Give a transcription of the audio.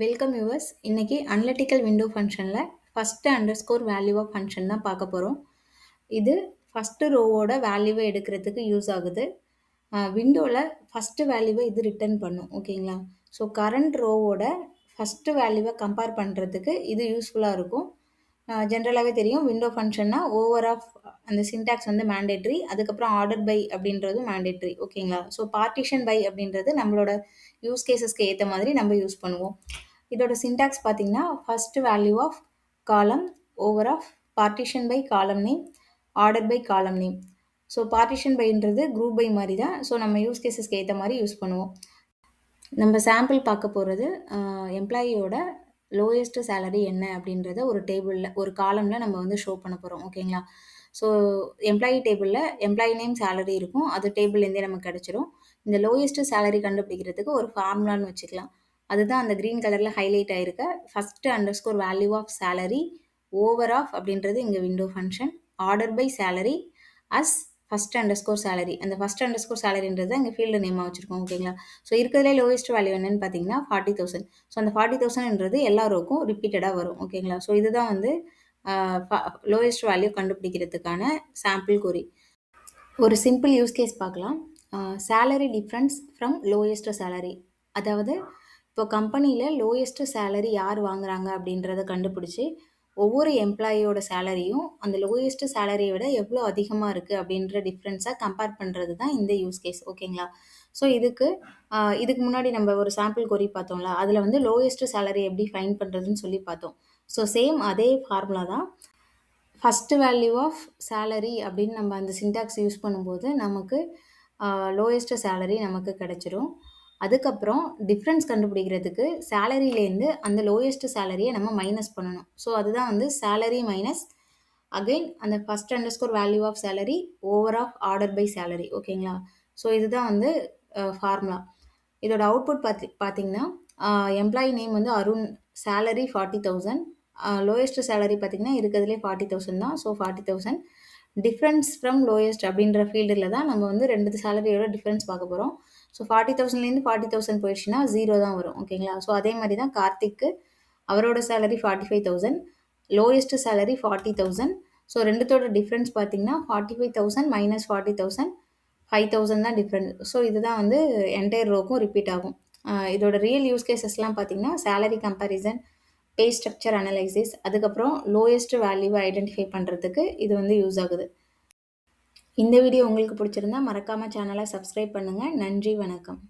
Welcome yours. இன்னைக்கு analytical window ஃபங்க்ஷனில் first underscore value of function தான் பார்க்க போகிறோம். இது ஃபஸ்ட்டு ரோவோட வேல்யூவை எடுக்கிறதுக்கு யூஸ் ஆகுது. விண்டோவில் ஃபஸ்ட்டு வேல்யூவை இது ரிட்டர்ன் பண்ணும். ஓகேங்களா? ஸோ கரண்ட் ரோவோட ஃபஸ்ட்டு வேல்யூவை கம்பேர் பண்ணுறதுக்கு இது யூஸ்ஃபுல்லாக இருக்கும். ஜென்ரலாகவே தெரியும் விண்டோ ஃபங்க்ஷன்னா ஓவர் ஆஃப் அந்த சின்டாக்ஸ் வந்து மேண்டேட்ரி, அதுக்கப்புறம் ஆர்டர் பை அப்படின்றது மேண்டேட்ரி. ஓகேங்களா? ஸோ பார்ட்டிஷன் பை அப்படின்றது நம்மளோட யூஸ் கேசஸ்க்கு ஏற்ற மாதிரி நம்ம யூஸ் பண்ணுவோம். இதோட சின்டாக்ஸ் பார்த்தீங்கன்னா first value of column over of partition by column name order by column name. So partition பைன்றது குரூப் பை மாதிரி தான். ஸோ நம்ம யூஸ் கேசஸ்க்கு ஏற்ற மாதிரி யூஸ் பண்ணுவோம். நம்ம சாம்பிள் பார்க்க போகிறது எம்ப்ளாயியோட லோயஸ்ட் சேலரி என்ன அப்படின்றத ஒரு டேபிளில் ஒரு காலமில் நம்ம வந்து ஷோ பண்ண போகிறோம். ஓகேங்களா? ஸோ எம்ப்ளாயி டேபிளில் எம்ப்ளாயி நேம் சேலரி இருக்கும். அது டேபிள்லேருந்தே நமக்கு கிடச்சிரும். இந்த லோயஸ்ட் சேலரி கண்டுபிடிக்கிறதுக்கு ஒரு ஃபார்முலான்னு வச்சுக்கலாம். அதுதான் அந்த க்ரீன் கலரில் ஹைலைட் ஆகிருக்க first underscore value of salary over of அப்படின்றது இங்கே window function order by salary as first underscore salary. அந்த ஃபஸ்ட் அண்டர்ஸ்கோர் சேலரின்றது அங்கே ஃபீல்டு நேமாக வச்சுருக்கோம். ஓகேங்களா? ஸோ இருக்கிறதுலே லோயஸ்ட் வேல்யூ என்னன்னு பார்த்தீங்கன்னா 40,000. ஸோ அந்த 40,000ன்றது எல்லா ரோக்கும் ரிப்பீட்டடாக வரும். ஓகேங்களா? ஸோ இதுதான் வந்து லோயஸ்ட் வேல்யூ கண்டுபிடிக்கிறதுக்கான சாம்பிள் கொரி. ஒரு சிம்பிள் யூஸ் கேஸ் பார்க்கலாம். Salary difference from lowest salary. அதாவது இப்போ கம்பெனியில் லோயஸ்ட் சேலரி யார் வாங்குறாங்க அப்படின்றத கண்டுபிடிச்சி ஒவ்வொரு எம்ப்ளாயியோட சேலரியும் அந்த லோயஸ்ட் சேலரியை விட எவ்வளோ அதிகமாக இருக்குது அப்படின்ற டிஃப்ரென்ஸை கம்பேர் பண்ணுறது தான் இந்த யூஸ் கேஸ். ஓகேங்களா? ஸோ இதுக்கு முன்னாடி நம்ம ஒரு சாம்பிள் கொரி பார்த்தோம்ல, அதில் வந்து லோயஸ்ட் சேலரி எப்படி ஃபைண்ட் பண்ணுறதுன்னு சொல்லி பார்த்தோம். ஸோ சேம் அதே ஃபார்முலா தான். ஃபஸ்ட்டு வேல்யூ ஆஃப் சேலரி அப்படின்னு நம்ம அந்த சின்டாக்ஸ் யூஸ் பண்ணும்போது நமக்கு லோயஸ்ட் சேலரி நமக்கு கிடச்சிரும். அதுக்கப்புறம் டிஃப்ரென்ஸ் கண்டுபிடிக்கிறதுக்கு சேலரியிலேருந்து அந்த லோயஸ்ட் சேலரியை நம்ம மைனஸ் பண்ணணும். ஸோ அதுதான் வந்து சேலரி மைனஸ் அகைன் அந்த first underscore value of salary over of order by salary. ஓகேங்களா? ஸோ இதுதான் வந்து ஃபார்முலா. இதோட அவுட்புட் பார்த்தீங்கன்னா எம்ப்ளாயி நேம் வந்து அருண், சேலரி 40,000, லோயஸ்ட் சேலரி பார்த்தீங்கன்னா இருக்கிறதுலே 40,000 தான். ஸோ 40,000 டிஃப்ரென்ஸ் ஃப்ரம் லோயஸ்ட் அப்படின்ற ஃபீல்டில் தான் நம்ம வந்து ரெண்டு சேலரியோட டிஃப்ரென்ஸ் பார்க்க போகிறோம். ஸோ 40,000லேருந்து 40,000 போயிடுச்சுன்னா 0 தான் வரும். ஓகேங்களா? ஸோ அதே மாதிரி தான் கார்த்திக்கு, அவரோட சேலரி 45,000, லோயஸ்ட் சேலரி 40,000. ஸோ ரெண்டுத்தோட டிஃப்ரென்ஸ் பார்த்தீங்கன்னா 45,000 மைனஸ் 40,000 5,000 தான் டிஃப்ரெண்ட். ஸோ இதுதான் வந்து என்டையர் ரோக்கும் ரிப்பீட் ஆகும். இதோட ரியல் யூஸ் கேசஸ்லாம் பார்த்தீங்கன்னா சேலரி கம்பேரிசன், பே ஸ்ட்ரக்சர் அனலைசிஸ், அதுக்கப்புறம் லோயஸ்ட் வேல்யூவை ஐடென்டிஃபை பண்ணுறதுக்கு இது வந்து யூஸ் ஆகுது. இந்த வீடியோ உங்களுக்கு பிடிச்சிருந்தா மறக்காமல் சேனலை சப்ஸ்கிரைப் பண்ணுங்கள். நன்றி, வணக்கம்.